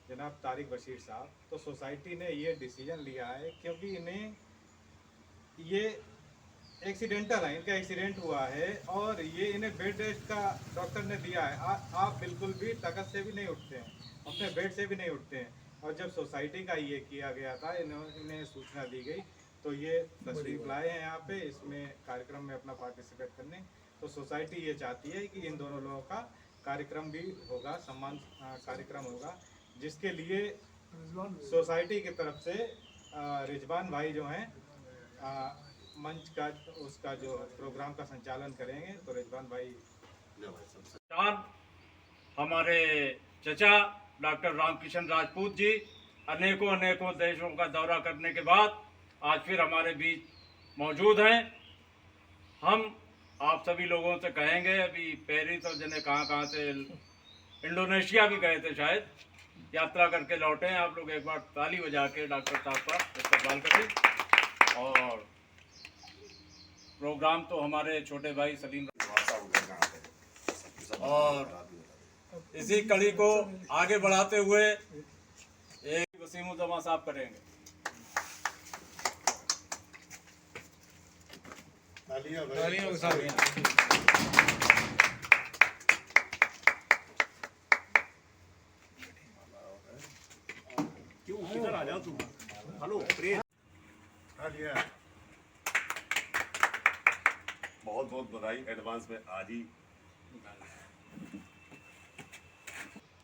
जनाब तारिक बशीर साहब, तो सोसाइटी ने ये डिसीजन लिया है क्योंकि इन्हें ये एक्सीडेंटल है, इनका एक्सीडेंट हुआ है और ये इन्हें बेड रेस्ट का डॉक्टर ने दिया है। आप बिल्कुल भी तखत से भी नहीं उठते हैं, अपने बेड से भी नहीं उठते हैं। और जब सोसाइटी का ये किया गया था, इन्हें सूचना दी गई, तो ये तस्वीर लाए हैं यहाँ पे इसमें कार्यक्रम में अपना पार्टिसिपेट करने। तो सोसाइटी ये चाहती है कि इन दोनों लोगों का कार्यक्रम भी होगा, सम्मान कार्यक्रम होगा, जिसके लिए सोसाइटी की तरफ से रिजवान भाई जो हैं मंच का उसका जो प्रोग्राम का संचालन करेंगे। तो रिजवान भाई। हमारे चचा डॉक्टर रामकिशन राजपूत जी अनेकों अनेकों देशों का दौरा करने के बाद आज फिर हमारे बीच मौजूद हैं। हम आप सभी लोगों से कहेंगे, अभी पेरिस और जने कहाँ से इंडोनेशिया भी गए थे, शायद यात्रा करके लौटे हैं। आप लोग एक बार ताली बजा के डॉक्टर साहब का इस्तेमाल करें। और प्रोग्राम तो हमारे छोटे भाई सलीम और इसी कड़ी को आगे बढ़ाते हुए एक वसीमुद्दीन साहब करेंगे। क्यों किधर आ जाओ तुम? हेलो बहुत बहुत बधाई एडवांस में आज ही।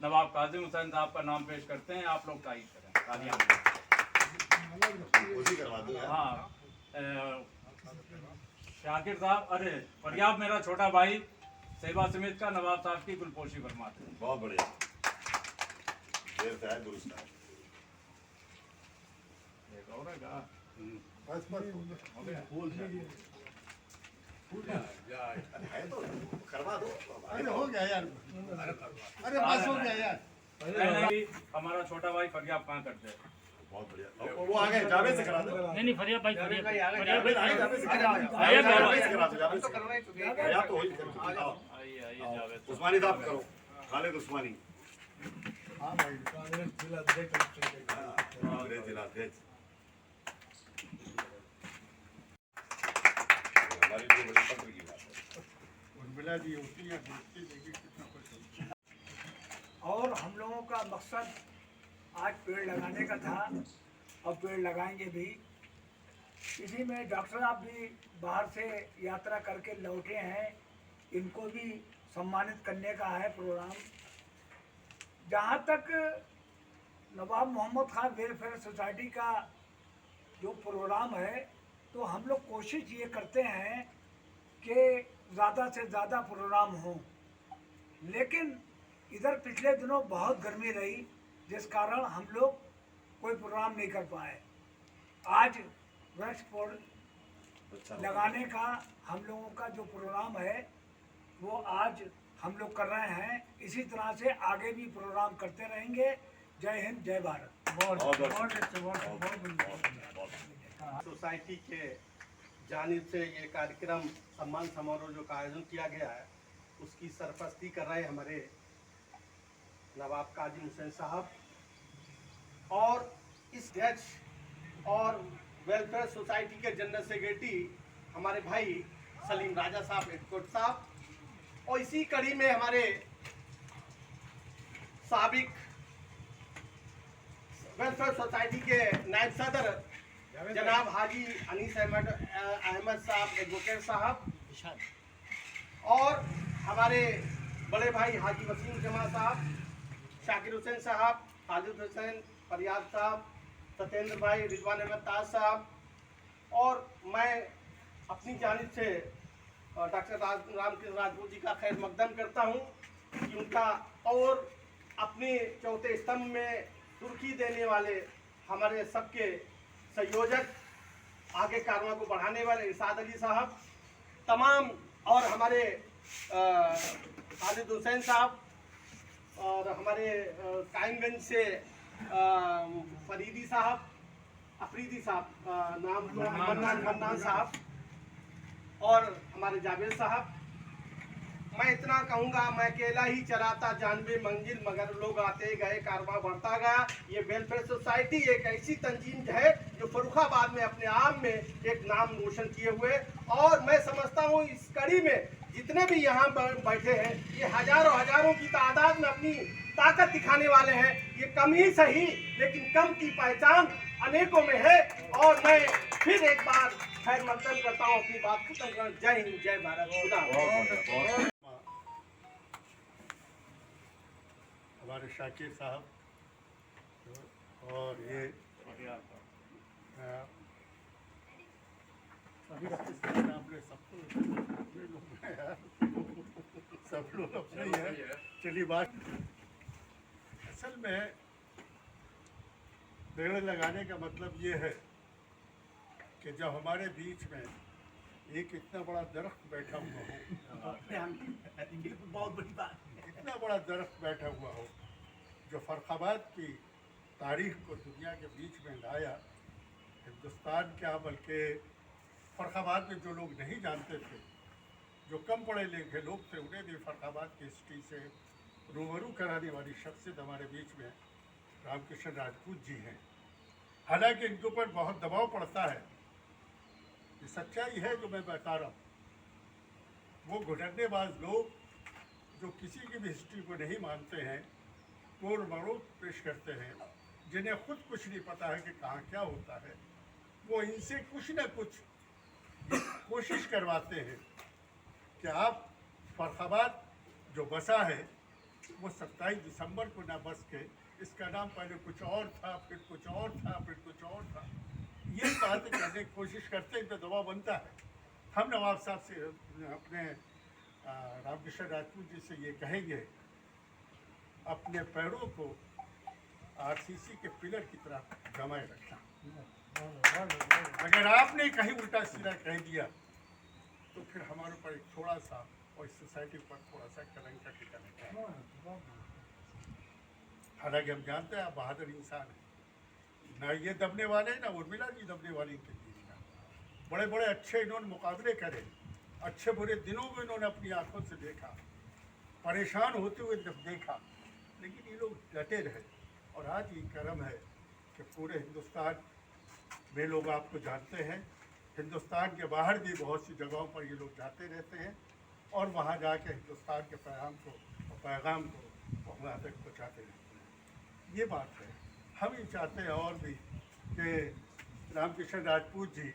नवाब काजिम हुसैन साहब का नाम पेश करते हैं, आप लोग तारीफ करें, तालियां। हाँ, शाकिर साहब, अरे फरियाब मेरा छोटा भाई सेवा समिति का नवाब साहब की गुलपोशी फरमाते हैं। बहुत बढ़िया, देर से आए दुरुस्त है। तो करवा दो। अरे हो गया यार, अरे बस हो गया यार। हमारा छोटा भाई फरियाब कहाँ करते हैं? बहुत बढ़िया, वो आ गए, जावेद से करा दो। नहीं फरियाब भाई, जावेद से करा दो। जावेद से करवाए चुके हैं या तो आइए जावेद उस्मानी साहब करो, खालिद उस्मानी। हाँ भाई, कांग्रेस जिला कांग्रेस जिला अध्यक्ष हमारी जो बड़ी पत्र की बात है, उर्मिला जी होती है, देखती देखिए कितना कुछ। और हम लोगों का मकसद आज पेड़ लगाने का था और पेड़ लगाएंगे भी। इसी में डॉक्टर साहब भी बाहर से यात्रा करके लौटे हैं, इनको भी सम्मानित करने का है प्रोग्राम। जहाँ तक नवाब मोहम्मद खान वेलफेयर सोसाइटी का जो प्रोग्राम है, तो हम लोग कोशिश ये करते हैं कि ज़्यादा से ज़्यादा प्रोग्राम हों, लेकिन इधर पिछले दिनों बहुत गर्मी रही, जिस कारण हम लोग कोई प्रोग्राम नहीं कर पाए। आज वृक्ष पौधे लगाने का हम लोगों का जो प्रोग्राम है वो आज हम लोग कर रहे हैं। इसी तरह से आगे भी प्रोग्राम करते रहेंगे। जय हिंद, जय भारत। सोसाइटी के जानिब से ये कार्यक्रम सम्मान समारोह जो का आयोजन किया गया है, उसकी सरपरस्ती कर रहे हमारे नवाब काजिम हुसैन साहब और इस अध्यक्ष और वेलफेयर सोसाइटी के जनरल सेक्रेटरी हमारे भाई सलीम राजा साहब एडकोट साहब, और इसी कड़ी में हमारे साबिक वेलफेयर सोसाइटी के नायब सदर जनाब हाजी अनीस अहमद साहब एडवोकेट साहब, और हमारे बड़े भाई हाजी वसीम जमा साहब, शाकिर हुसैन साहब, खालिद हुसैन फरियाद साहब, सत्येंद्र भाई, रिजवान अहमद ताज साहब, और मैं अपनी जानिब से डॉक्टर रामकिशन राजपूत जी का खैर मकदम करता हूं कि उनका और अपने चौथे स्तंभ में सुर्खी देने वाले हमारे सबके संयोजक, आगे कारवां को बढ़ाने वाले इरशाद अली साहब, तमाम, और हमारे खालिद हुसैन साहब, और हमारे कायमगंज से फरीदी साहब, अफरीदी साहब, नाम मन्नान साहब, और हमारे जावेद साहब, मैं इतना कहूँगा, मैं अकेला ही चलाता जानवे मंजिल, मगर लोग आते गए, कारोबार बढ़ता गया। ये वेलफेयर सोसाइटी एक ऐसी तंजीम है जो फर्रुखाबाद में अपने आप में एक नाम रोशन किए हुए, और मैं समझता हूँ इस कड़ी में जितने भी यहाँ बैठे हैं ये हजारों की तादाद में अपनी ताकत दिखाने वाले हैं। ये कम ही सही, लेकिन कम की पहचान अनेकों में है। और मैं फिर एक बार खैर मकदम करता हूँ, अपनी बात खत्म कर। जय हिंद, जय भारत, खुदा। हमारे शाकिर साहब और ये आपने सब लोग अपने ही हैं। चलिए बात, असल में पेड़ लगाने का मतलब ये है कि जब हमारे बीच में एक इतना बड़ा दरख्त बैठा हुआ हो, बहुत बड़ी बात, इतना बड़ा दरख्त बैठा हुआ हो जो फर्रुखाबाद की तारीख को दुनिया के बीच में लाया। हिंदुस्तान क्या बल्कि फर्रुखाबाद में जो लोग नहीं जानते थे, जो कम पढ़े लिखे लोग थे, उन्हें भी फर्रुखाबाद की हिस्ट्री से रूबरू कराने वाली शख्सियत हमारे बीच में रामकिशन राजपूत जी हैं। हालांकि इनके ऊपर बहुत दबाव पड़ता है, ये सच्चाई है जो मैं बता रहा हूँ। वो घुटनेबाज लोग जो किसी की भी हिस्ट्री को नहीं मानते हैं, तोड़ मरोड़ पेश करते हैं, जिन्हें खुद कुछ नहीं पता है कि कहाँ क्या होता है, वो इनसे कुछ न कुछ कोशिश करवाते हैं कि आप फर्रुखाबाद जो बसा है वो 27 दिसंबर को ना बस के, इसका नाम पहले कुछ और था, फिर कुछ और था, फिर कुछ और था, ये बातें करने की कोशिश करते हैं तो दबाव बनता है। हम नवाब साहब से अपने रामकिशन राजपूत जी से ये कहेंगे, अपने पैरों को आरसीसी के पिलर की तरह जमाए रखना। अगर आपने कहीं उल्टा सीधा कह दिया तो फिर हमारे ऊपर एक थोड़ा सा और इस सोसाइटी पर थोड़ा सा कलंक का टिका रहता है। हालांकि हम जानते हैं आप बहादुर इंसान हैं, ना ये दबने वाले ना उर्मिला जी दबने वाली के बीच में। बड़े बड़े अच्छे इन्होंने मुकाबले करे, अच्छे बुरे दिनों में इन्होंने अपनी आंखों से देखा, परेशान होते हुए जब देखा, लेकिन ये लोग डटे रहे। और आज ये कर्म है कि पूरे हिंदुस्तान में लोग आपको जानते हैं, हिंदुस्तान के बाहर भी बहुत सी जगहों पर ये लोग जाते रहते हैं और वहाँ जाके हिंदुस्तान के पैगाम को वहाँ तक पहुँचाते रहते हैं। ये बात है। हम ये चाहते हैं और भी कि रामकिशन राजपूत जी,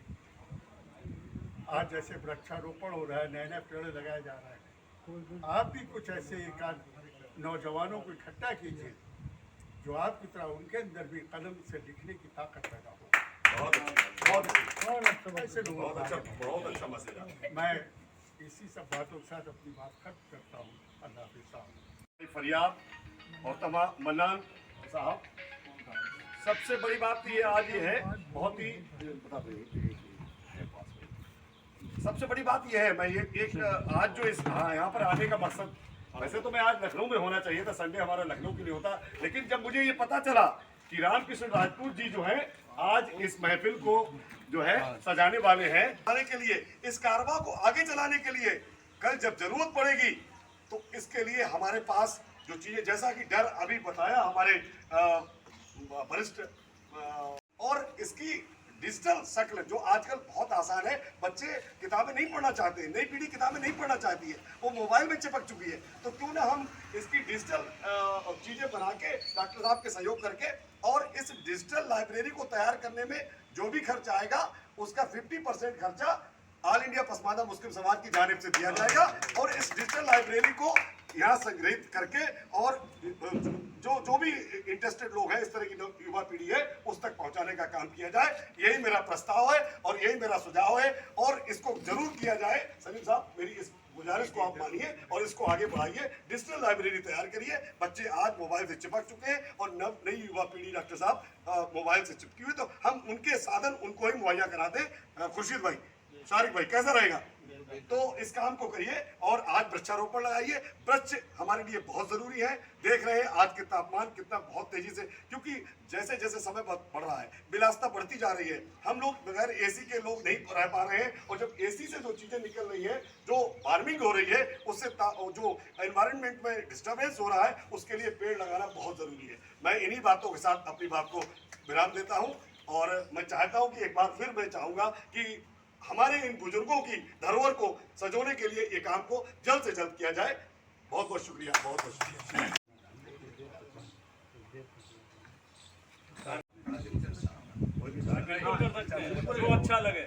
आज जैसे वृक्षारोपण हो रहा है, नए नए पेड़ लगाए जा रहे हैं, आप भी कुछ ऐसे एक आध नौजवानों को इकट्ठा कीजिए जो आपकी तरह उनके अंदर भी कलम से लिखने की ताकत पैदा हो। बहुत अच्छा मसला। मैं इसी सब बातों के साथ अपनी बात खत्म करता हूँ। अल्लाह हाफिज़ साहब। फरियाद और तमाम मन्नान साहब, सबसे बड़ी बात ये आज ये है, बहुत ही सबसे बड़ी बात ये है, मैं ये एक आज जो इस यहाँ पर आने का मकसद, वैसे तो मैं आज लखनऊ में होना चाहिए था, संडे हमारा लखनऊ के लिए होता, लेकिन जब मुझे ये पता चला कि रामकिशन राजपूत जी जो है आज इस महफिल को जो है सजाने वाले हैं, आने के लिए इस कारवां को आगे चलाने के लिए, कल जब जरूरत पड़ेगी तो इसके लिए हमारे पास जो चीजें, जैसा कि डर अभी बताया हमारे वरिष्ठ, और इसकी डिजिटल शक्ल जो आजकल बहुत आसान है, बच्चे किताबें नहीं पढ़ना चाहते, नई पीढ़ी किताबें नहीं पढ़ना चाहती है, वो मोबाइल में चिपक चुकी है, तो क्यों ना हम इसकी डिजिटल चीजें बना के डॉक्टर साहब के सहयोग करके, और इस डिजिटल लाइब्रेरी को तैयार करने में जो भी खर्च आएगा उसका 50% खर्चा ऑल इंडिया पसमानदा मुस्लिम समाज की जानिब से दिया जाएगा, और इस डिजिटल लाइब्रेरी को यहाँ संग्रहित करके और जो भी इंटरेस्टेड लोग हैं, इस तरह की युवा पीढ़ी है, उस तक पहुंचाने का काम किया जाए। यही मेरा प्रस्ताव है और यही मेरा सुझाव है, और इसको जरूर किया जाए। सलीम साहब, मेरी इस गुजारिश को आप मानिए और इसको आगे बढ़ाइए, डिजिटल लाइब्रेरी तैयार करिए। बच्चे आज मोबाइल से चिपक चुके हैं और नई युवा पीढ़ी डॉक्टर साहब मोबाइल से चिपकी हुई, तो हम उनके साधन उनको ही मुहैया करा दें। खुर्शीद भाई, शारिक भाई, कैसा रहेगा? तो इस काम को करिए और आज वृक्षारोपण लगाइए। वृक्ष हमारे लिए बहुत जरूरी है। देख रहे हैं आज के तापमान कितना बहुत तेजी से, क्योंकि जैसे जैसे समय बढ़ रहा है, विलासिता बढ़ती जा रही है। हम लोग बगैर एसी के लोग नहीं रह पा रहे हैं, और जब एसी से जो चीजें निकल रही है, जो वार्मिंग हो रही है, उससे जो एनवायरनमेंट में डिस्टर्बेंस हो रहा है, उसके लिए पेड़ लगाना बहुत जरूरी है। मैं इन्हीं बातों के साथ अपनी बात को विराम देता हूं, और मैं चाहता हूं कि एक बार फिर मैं चाहूंगा कि हमारे इन बुजुर्गों की धरोहर को संजोने के लिए ये काम को जल्द से जल्द किया जाए। बहुत बहुत शुक्रिया, बहुत बहुत शुक्रिया। जो अच्छा लगे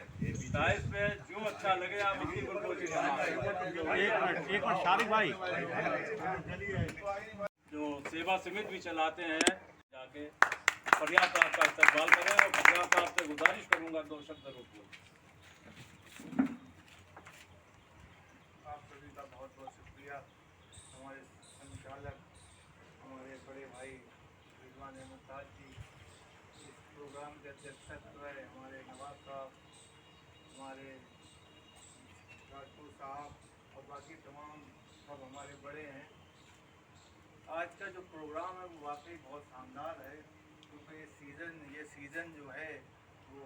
टाइस पे, जो अच्छा लगे आप इसी को एक मिनट शारिक भाई, जो सेवा समिति भी चलाते हैं, जाके पर्याप्त आपका इस्तेमाल करें, और पर्याप्त आपसे गुजारिश करूंगा 2 शब्द जरूर बोलें। आप सभी का बहुत बहुत शुक्रिया। हमारे संचालक, हमारे बड़े भाई रिजवान अहमद साहब जी, इस प्रोग्राम के अध्यक्षत्व है हमारे नवाब साहब, हमारे राजपूत साहब और बाकी तमाम सब हमारे बड़े हैं। आज का जो प्रोग्राम है वो वाकई बहुत शानदार है, क्योंकि ये सीज़न जो है वो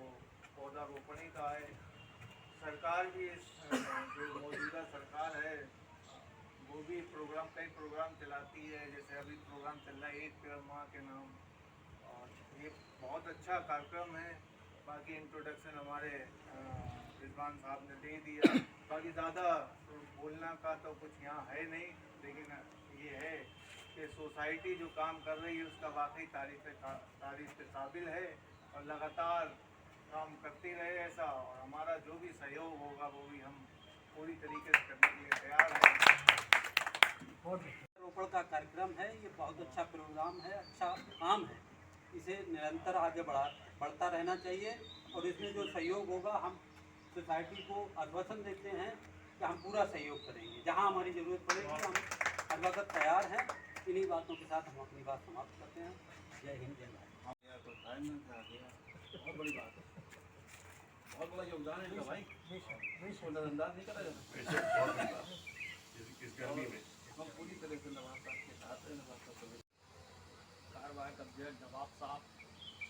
पौधारोपणी का है। सरकार भी जो मौजूदा सरकार है वो भी कई प्रोग्राम चलाती है। जैसे अभी प्रोग्राम चल रहा है एक पेड़ माँ के नाम, और ये बहुत अच्छा कार्यक्रम है। बाकी इंट्रोडक्शन हमारे रिजवान साहब ने दे दिया। बाकी ज़्यादा बोलना का तो कुछ यहाँ है नहीं, लेकिन ये है कि सोसाइटी जो काम कर रही है उसका वाकई तारीफ के काबिल है, और लगातार काम करती रहे ऐसा, और हमारा जो भी सहयोग होगा वो भी हम पूरी तरीके से करने के लिए तैयार हैं। रोपण का कार्यक्रम है, ये बहुत अच्छा प्रोग्राम है, अच्छा काम है। इसे निरंतर आगे बढ़ता रहना चाहिए, और इसमें जो सहयोग होगा हम सोसाइटी को आश्वासन देते हैं कि हम पूरा सहयोग करेंगे। जहां हमारी ज़रूरत पड़ेगी हम हर वक्त तैयार हैं। इन्हीं बातों के साथ हम अपनी बात समाप्त करते हैं। जय हिंद, जय भारत। बहुत बड़ी बात है, बहुत बड़ा योगदान है इनका भाई, इसको नजरअंदाज नहीं करा जाता। इस गर्मी में हम पूरी तरह से नवाब साहब के साथ हैं। नवाब साहब कार्यवाहक अध्यक्ष नवाब साहब,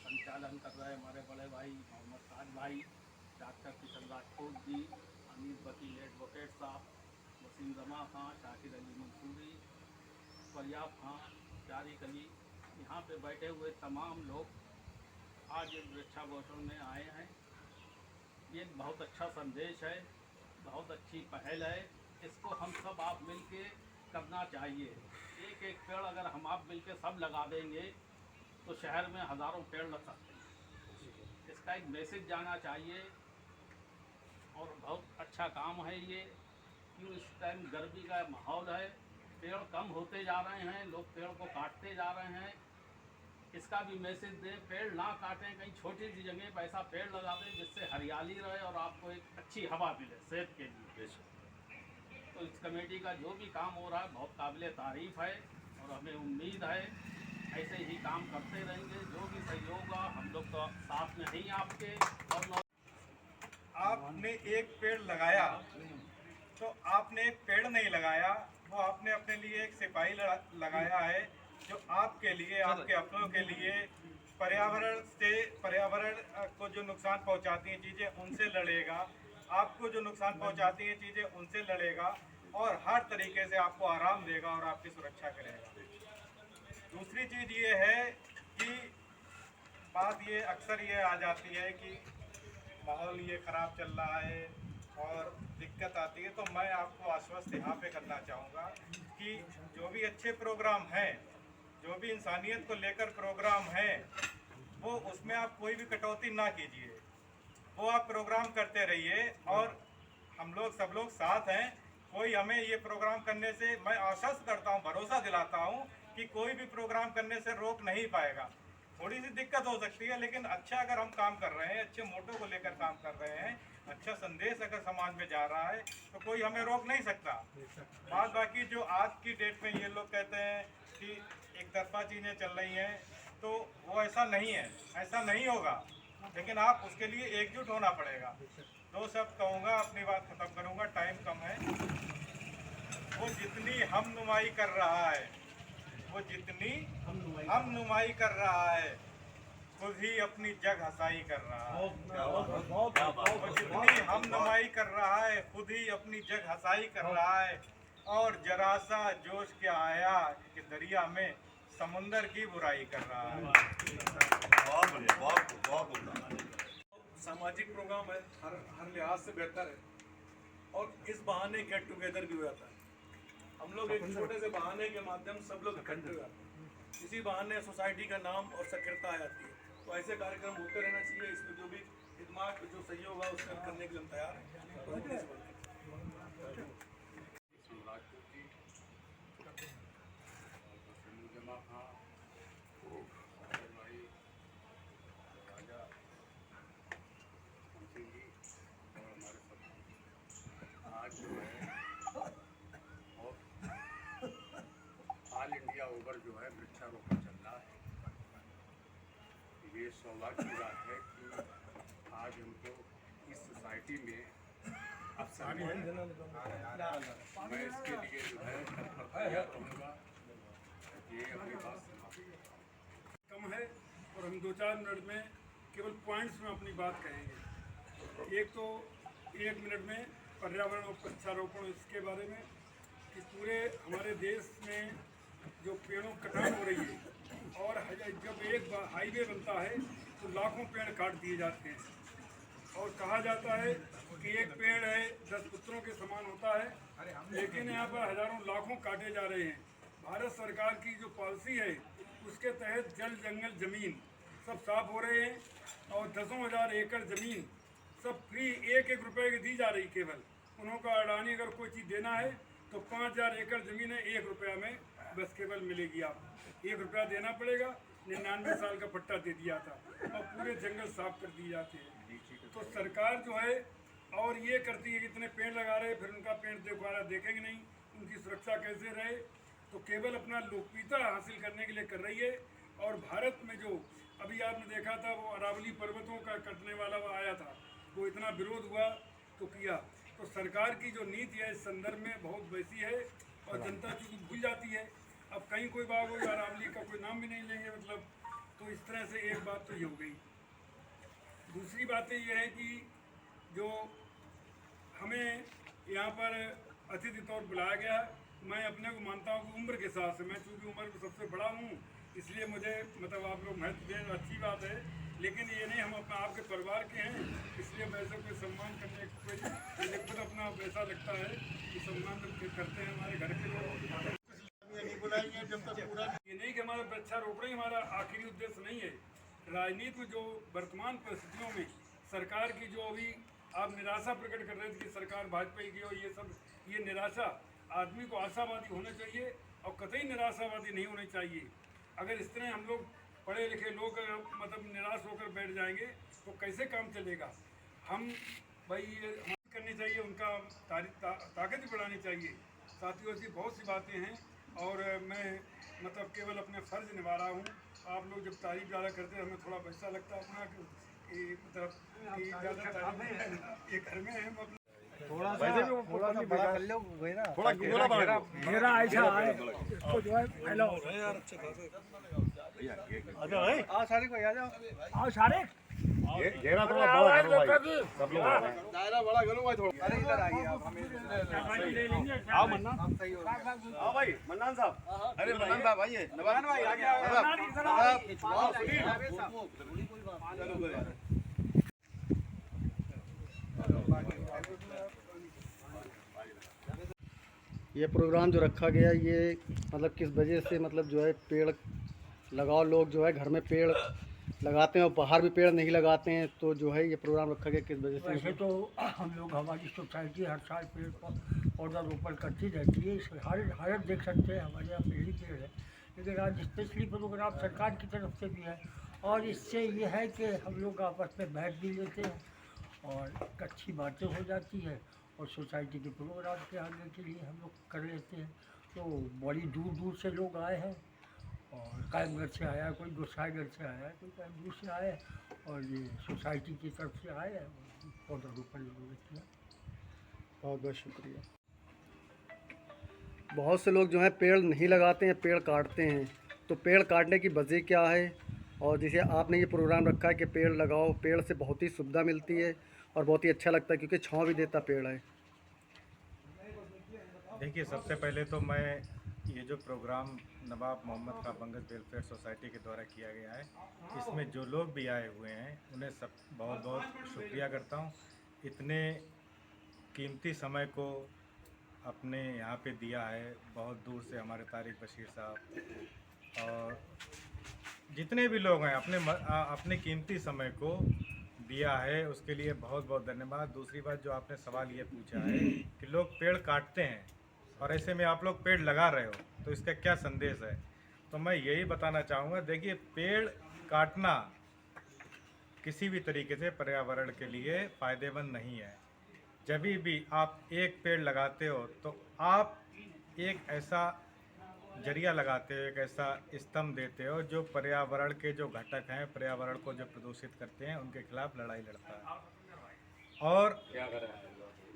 संचालन कर रहे हमारे बड़े भाई मोहम्मद ताज भाई, डॉक्टर किशन राजपूत जी, अमीर वकील एडवोकेट साहब, वसीम रमा खां, शाकिर अली मंसूरी, फरियाब खां, जारिक अली, यहाँ पे बैठे हुए तमाम लोग आज इस वृक्षारोपण में आए हैं। ये बहुत अच्छा संदेश है, बहुत अच्छी पहल है। इसको हम सब आप मिल के करना चाहिए। एक एक पेड़ अगर हम आप मिल के सब लगा देंगे तो शहर में हज़ारों पेड़ लग सकते हैं। इसका एक मैसेज जाना चाहिए, और बहुत अच्छा काम है ये। क्यों इस टाइम गर्मी का माहौल है, पेड़ कम होते जा रहे हैं, लोग पेड़ को काटते जा रहे हैं। इसका भी मैसेज दें, पेड़ ना काटें, कहीं छोटी सी जगह पर ऐसा पेड़ लगा दें जिससे हरियाली रहे और आपको एक अच्छी हवा मिले सेहत के लिए। तो इस कमेटी का जो भी काम हो रहा है बहुत काबिल तारीफ़ है, और हमें उम्मीद है ऐसे ही काम करते रहेंगे। जो भी सहयोग होगा हम लोग तो साथ में नहीं आपके। और आपने एक पेड़ लगाया तो आपने एक पेड़ नहीं लगाया, वो आपने अपने लिए एक सिपाही लगाया है, जो आपके लिए, आपके अपनों के लिए पर्यावरण को जो नुकसान पहुंचाती हैं चीज़ें उनसे लड़ेगा, आपको जो नुकसान पहुंचाती हैं चीज़ें उनसे लड़ेगा, और हर तरीके से आपको आराम देगा और आपकी सुरक्षा करेगा। दूसरी चीज़ ये है कि बात ये अक्सर ये आ जाती है कि माहौल ये ख़राब चल रहा है और दिक्कत आती है, तो मैं आपको आश्वस्त यहाँ पे करना चाहूँगा कि जो भी अच्छे प्रोग्राम हैं, जो भी इंसानियत को लेकर प्रोग्राम हैं, वो उसमें आप कोई भी कटौती ना कीजिए, वो आप प्रोग्राम करते रहिए, और हम लोग सब लोग साथ हैं। कोई हमें ये प्रोग्राम करने से, मैं आश्वस्त करता हूँ, भरोसा दिलाता हूँ कि कोई भी प्रोग्राम करने से रोक नहीं पाएगा। थोड़ी सी दिक्कत हो सकती है, लेकिन अच्छा अगर हम काम कर रहे हैं, अच्छे मोटो को लेकर काम कर रहे हैं, अच्छा संदेश अगर समाज में जा रहा है, तो कोई हमें रोक नहीं सकता। बात बाकी जो आज की डेट में ये लोग कहते हैं कि एक तरफा चीज़ें चल रही हैं, तो वो ऐसा नहीं है, ऐसा नहीं होगा, लेकिन आप उसके लिए एकजुट होना पड़ेगा। दो शब्द कहूँगा, अपनी बात खत्म करूँगा, टाइम कम है। वो जितनी हम नुमाई कर रहा है, वो जितनी हम नुमाई कर रहा है, खुद ही अपनी जग हसाई कर रहा है। वो जितनी हम नुमाई कर रहा है, खुद ही अपनी जग हसाई कर रहा है। और जरा सा जोश के आया कि दरिया में समुंदर की बुराई कर रहा है। बहुत बढ़िया, बहुत सामाजिक प्रोग्राम है, हर लिहाज से बेहतर है और इस बहाने गेट टुगेदर भी हो जाता है। हम लोग एक छोटे से बहाने के माध्यम से सब लोग इकट्ठे हो जाते हैं। इसी बहाने सोसाइटी का नाम और सक्रियता आ जाती है। तो ऐसे कार्यक्रम होते रहना चाहिए। इसमें जो भी खिदमत जो सहयोग है उसका करने के लिए हम तैयार हैं। आज जो है ऑल इंडिया ओवर जो है वृक्षारोपण चल रहा है। ये सौभाग्य की बात है कि आज हमको इस सोसाइटी में अवसर मिला। मैं इसके लिए जो है तैयार रहूँगा। ये अपनी बात कम है और हम 2-4 मिनट में केवल पॉइंट्स में अपनी बात कहेंगे। एक तो 1 मिनट में पर्यावरण और वृक्षारोपण इसके बारे में कि पूरे हमारे देश में जो पेड़ों की कटाई हो रही है और जब एक हाईवे बनता है तो लाखों पेड़ काट दिए जाते हैं और कहा जाता है कि एक पेड़ है 10 पुत्रों के समान होता है, लेकिन यहाँ पर हजारों लाखों काटे जा रहे हैं। भारत सरकार की जो पॉलिसी है उसके तहत जल जंगल जमीन सब साफ हो रहे हैं और 10,000 एकड़ जमीन सब फ्री 1-1 रुपए की दी जा रही। केवल उन्होंने अडानी अगर कोई चीज़ देना है तो 5,000 एकड़ ज़मीन है 1 रुपया में बस केवल मिलेगी। आप 1 रुपया देना पड़ेगा। 99 साल का पट्टा दे दिया था और पूरे जंगल साफ कर दिए जाते हैं। तो सरकार जो है और ये करती है कि इतने पेड़ लगा रहे, फिर उनका पेड़ दोबारा देखेंगे नहीं, उनकी सुरक्षा कैसे रहे। तो केवल अपना लोकप्रियता हासिल करने के लिए कर रही है। और भारत में जो अभी आपने देखा था वो अरावली पर्वतों का कटने वाला वो आया था, वो इतना विरोध हुआ तो किया। तो सरकार की जो नीति है इस संदर्भ में बहुत वैसी है और जनता चूँकि भूल जाती है। अब कहीं कोई बात हो अरावली का कोई नाम भी नहीं लेंगे मतलब। तो इस तरह से एक बात तो ये हो गई। दूसरी बातें ये है कि जो हमें यहाँ पर अतिथि तौर बुलाया गया, मैं अपने को मानता हूँ कि उम्र के हिसाब से, मैं चूँकि उम्र में सबसे बड़ा हूँ इसलिए मुझे मतलब आप लोग महत्व दें, अच्छी बात है। लेकिन ये नहीं हम अपना आपके परिवार के हैं इसलिए वैसे कोई सम्मान करने कोई मुझे खुद अपना वैसा लगता है कि सम्मान करते हैं हमारे घर के लोग। ये नहीं कि हमारा वृक्षारोपण ही हमारा आखिरी उद्देश्य नहीं है। राजनीति में जो वर्तमान परिस्थितियों में सरकार की जो अभी आप निराशा प्रकट कर रहे थे कि सरकार भाजपा की और ये सब, ये निराशा आदमी को आशावादी होना चाहिए और कतई निराशावादी नहीं होना चाहिए। अगर इस तरह हम लोग पढ़े लिखे लोग मतलब निराश होकर बैठ जाएंगे तो कैसे काम चलेगा। हम भाई ये करनी चाहिए, उनका ताकत भी बढ़ानी चाहिए। साथियों ऐसी बहुत सी बातें हैं और मैं मतलब केवल अपने फ़र्ज निभा रहा हूँ। आप लोग जब तारीफ ज़्यादा करते हैं हमें थोड़ा वैसा लगता है अपना कि मतलब ये घर में है मतलब थोड़ा सा बड़ा कर लो वही ना, थोड़ा मेरा ऐसा है तो जो है हेलो आओ सारे को आ जाओ, आओ सारे घेरा थोड़ा बड़ा करो भाई, सब लोग आ रहे हैं। दायरा बड़ा करो भाई थोड़ा। अरे इधर आइए आप, हमें आओ मन्नान, आप सही हो रहे हैं। आओ भाई मन्नान साहब। अरे मन्नान साहब आइए, नवान भाई आगे ये प्रोग्राम जो रखा गया ये मतलब किस वजह से मतलब जो है पेड़ लगाओ, लोग जो है घर में पेड़ लगाते हैं और बाहर भी पेड़ नहीं लगाते हैं, तो जो है ये प्रोग्राम रखा गया किस वजह से? वैसे तो हम लोग हमारी सोसाइटी हर साल पेड़ पौधारोपण करती रहती है। इस हर देख सकते हैं हमारे यहाँ पेड़ ही पेड़ है, लेकिन आज स्पेशली प्रोग्राम सरकार की तरफ से भी है और इससे ये है कि हम लोग आपस में बैठ भी लेते हैं और अच्छी बातें हो जाती है और सोसाइटी के प्रोग्राम के आगे के लिए हम लोग कर लेते हैं। तो बड़ी दूर दूर से लोग आए हैं और कायमगढ़ से आया, कोई गोसाईगढ़ से आया, कोई कायमगढ़ से आया और ये सोसाइटी की तरफ से आए हैं। पौधारोपण लोगों ने किया। बहुत बहुत शुक्रिया। बहुत से लोग जो हैं पेड़ नहीं लगाते हैं, पेड़ काटते हैं, तो पेड़ काटने की वजह क्या है? और जैसे आपने ये प्रोग्राम रखा है कि पेड़ लगाओ, पेड़ से बहुत ही सुविधा मिलती है और बहुत ही अच्छा लगता है क्योंकि छांव भी देता पेड़ है। देखिए, सबसे पहले तो मैं ये जो प्रोग्राम नवाब मोहम्मद खां बंगश वेलफेयर सोसाइटी के द्वारा किया गया है, इसमें जो लोग भी आए हुए हैं उन्हें सब बहुत बहुत शुक्रिया करता हूँ। इतने कीमती समय को अपने यहाँ पे दिया है, बहुत दूर से हमारे तारिक बशीर साहब और जितने भी लोग हैं अपने कीमती समय को दिया है, उसके लिए बहुत बहुत धन्यवाद। दूसरी बात, जो आपने सवाल ये पूछा है कि लोग पेड़ काटते हैं और ऐसे में आप लोग पेड़ लगा रहे हो, तो इसका क्या संदेश है? तो मैं यही बताना चाहूँगा, देखिए, पेड़ काटना किसी भी तरीके से पर्यावरण के लिए फ़ायदेमंद नहीं है। जब भी आप एक पेड़ लगाते हो तो आप एक ऐसा जरिया लगाते हो, एक ऐसा स्तंभ देते हो जो पर्यावरण के जो घटक हैं, पर्यावरण को जो प्रदूषित करते हैं, उनके खिलाफ लड़ाई लड़ता है। और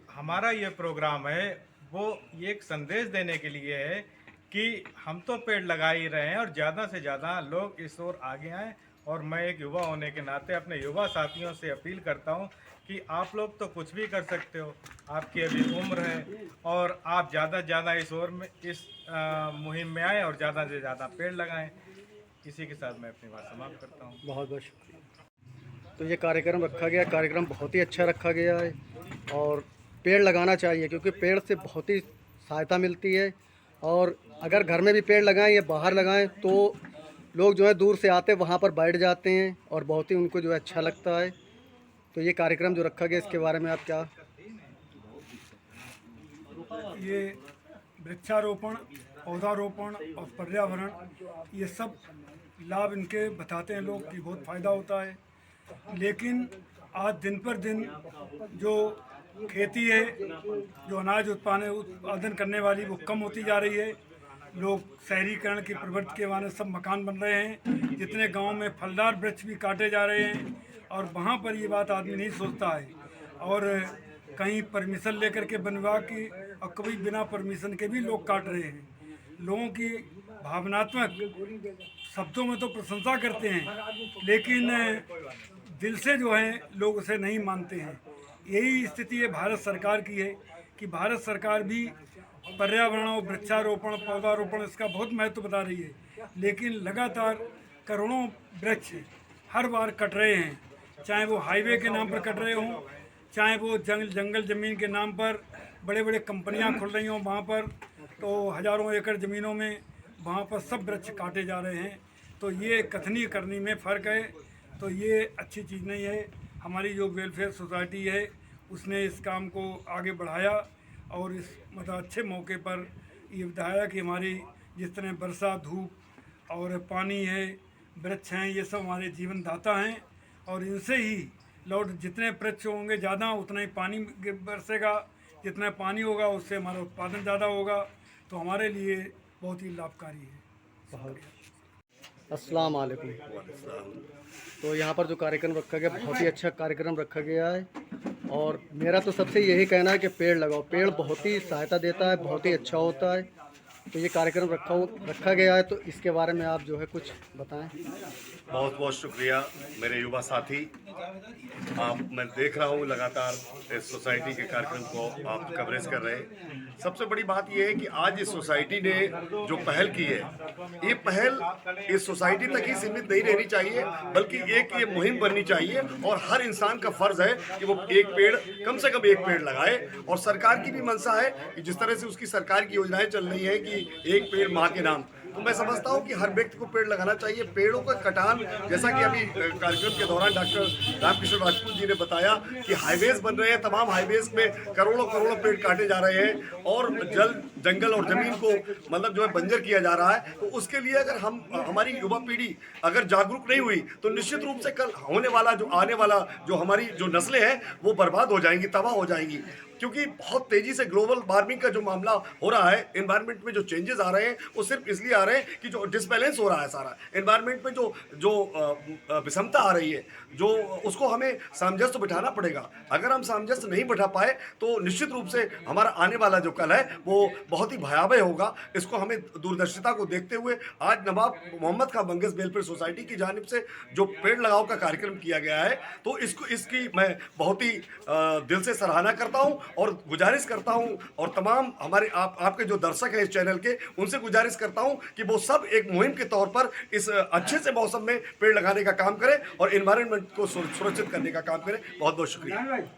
हमारा ये प्रोग्राम है वो ये एक संदेश देने के लिए है कि हम तो पेड़ लगा ही रहे हैं और ज़्यादा से ज़्यादा लोग इस ओर आगे आएँ। और मैं एक युवा होने के नाते अपने युवा साथियों से अपील करता हूं कि आप लोग तो कुछ भी कर सकते हो, आपकी अभी उम्र है और आप ज़्यादा से ज़्यादा इस मुहिम में आएँ और ज़्यादा से ज़्यादा पेड़ लगाएं। इसी के साथ मैं अपनी बात समाप्त करता हूं। बहुत बहुत शुक्रिया। तो ये कार्यक्रम रखा गया, कार्यक्रम बहुत ही अच्छा रखा गया है और पेड़ लगाना चाहिए क्योंकि पेड़ से बहुत ही सहायता मिलती है। और अगर घर में भी पेड़ लगाएं या बाहर लगाएं तो लोग जो है दूर से आते वहाँ पर बैठ जाते हैं और बहुत ही उनको जो है अच्छा लगता है। तो ये कार्यक्रम जो रखा गया, इसके बारे में आप क्या? ये वृक्षारोपण, पौधारोपण और पर्यावरण, ये सब लाभ इनके बताते हैं लोग कि बहुत फ़ायदा होता है। लेकिन आज दिन पर दिन जो खेती है, जो अनाज उत्पादन करने वाली, वो कम होती जा रही है। लोग शहरीकरण की प्रवृत्ति के माने सब मकान बन रहे हैं। जितने गांव में फलदार वृक्ष भी काटे जा रहे हैं और वहाँ पर ये बात आदमी नहीं सोचता है और कहीं परमिशन लेकर के बनवा की और कभी बिना परमिशन के भी लोग काट रहे हैं। लोगों की भावनात्मक शब्दों में तो प्रशंसा करते हैं लेकिन दिल से जो है लोग उसे नहीं मानते हैं। यही स्थिति है भारत सरकार की है कि भारत सरकार भी पर्यावरण और वृक्षारोपण, पौधारोपण, इसका बहुत महत्व बता रही है, लेकिन लगातार करोड़ों वृक्ष हर बार कट रहे हैं। चाहे वो हाईवे के नाम पर कट रहे हों, चाहे वो जंगल ज़मीन के नाम पर बड़े बड़े कंपनियां खुल रही हों, वहाँ पर तो हज़ारों एकड़ ज़मीनों में वहाँ पर सब वृक्ष काटे जा रहे हैं। तो ये कथनी करनी में फ़र्क है, तो ये अच्छी चीज़ नहीं है। हमारी जो वेलफेयर सोसाइटी है उसने इस काम को आगे बढ़ाया और इस मतलब अच्छे मौके पर ये बताया कि हमारी जिस तरह वर्षा, धूप और पानी है, वृक्ष हैं, ये सब हमारे जीवन दाता हैं और इनसे ही लौट जितने वृक्ष होंगे ज़्यादा उतना ही पानी बरसेगा, जितना पानी होगा उससे हमारा उत्पादन ज़्यादा होगा, तो हमारे लिए बहुत ही लाभकारी है। अस्सलाम वालेकुम। तो यहाँ पर जो कार्यक्रम रखा गया, बहुत ही अच्छा कार्यक्रम रखा गया है और मेरा तो सबसे यही कहना है कि पेड़ लगाओ। पेड़ बहुत ही सहायता देता है, बहुत ही अच्छा होता है। तो ये कार्यक्रम रखा गया है, तो इसके बारे में आप जो है कुछ बताएं। बहुत बहुत शुक्रिया मेरे युवा साथी। मैं देख रहा हूँ लगातार इस सोसाइटी के कार्यक्रम को आप कवरेज कर रहे हैं। सबसे बड़ी बात यह है कि आज इस सोसाइटी ने जो पहल की है, ये पहल इस सोसाइटी तक ही सीमित नहीं रहनी चाहिए, बल्कि एक ये मुहिम बननी चाहिए और हर इंसान का फर्ज है कि वो एक पेड़, कम से कम एक पेड़ लगाए। और सरकार की भी मंशा है कि जिस तरह से उसकी सरकार की योजनाएं चल रही हैं कि एक पेड़ माँ के नाम, तो मैं समझता हूँ कि हर व्यक्ति को पेड़ लगाना चाहिए। पेड़ों का कटान, जैसा कि अभी कार्यक्रम के दौरान डॉक्टर रामकिशन राजपूत जी ने बताया कि हाईवेज बन रहे हैं, तमाम हाईवेज में करोड़ों करोड़ों पेड़ काटे जा रहे हैं और जंगल और जमीन को मतलब जो है बंजर किया जा रहा है। तो उसके लिए अगर हमारी युवा पीढ़ी अगर जागरूक नहीं हुई तो निश्चित रूप से कल होने वाला जो आने वाला जो हमारी जो नस्लें हैं वो बर्बाद हो जाएंगी, तबाह हो जाएंगी। क्योंकि बहुत तेज़ी से ग्लोबल वार्मिंग का जो मामला हो रहा है, एनवायरनमेंट में जो चेंजेस आ रहे हैं वो सिर्फ इसलिए आ रहे हैं कि जो डिसबैलेंस हो रहा है सारा एनवायरनमेंट में, जो विषमता आ रही है, जो उसको हमें सामंजस्य बिठाना पड़ेगा। अगर हम सामंजस्य नहीं बिठा पाए तो निश्चित रूप से हमारा आने वाला जो कल है वो बहुत ही भयावह होगा। इसको हमें दूरदर्शिता को देखते हुए आज नवाब मोहम्मद खां बंगस वेलफेयर सोसाइटी की जानिब से जो पेड़ लगाओ का कार्यक्रम किया गया है, तो इसकी मैं बहुत ही दिल से सराहना करता हूं और गुजारिश करता हूं, और तमाम हमारे आपके जो दर्शक हैं इस चैनल के, उनसे गुजारिश करता हूं कि वो सब एक मुहिम के तौर पर इस अच्छे से मौसम में पेड़ लगाने का काम करें और एनवायरनमेंट को सुरक्षित करने का काम करें। बहुत बहुत शुक्रिया।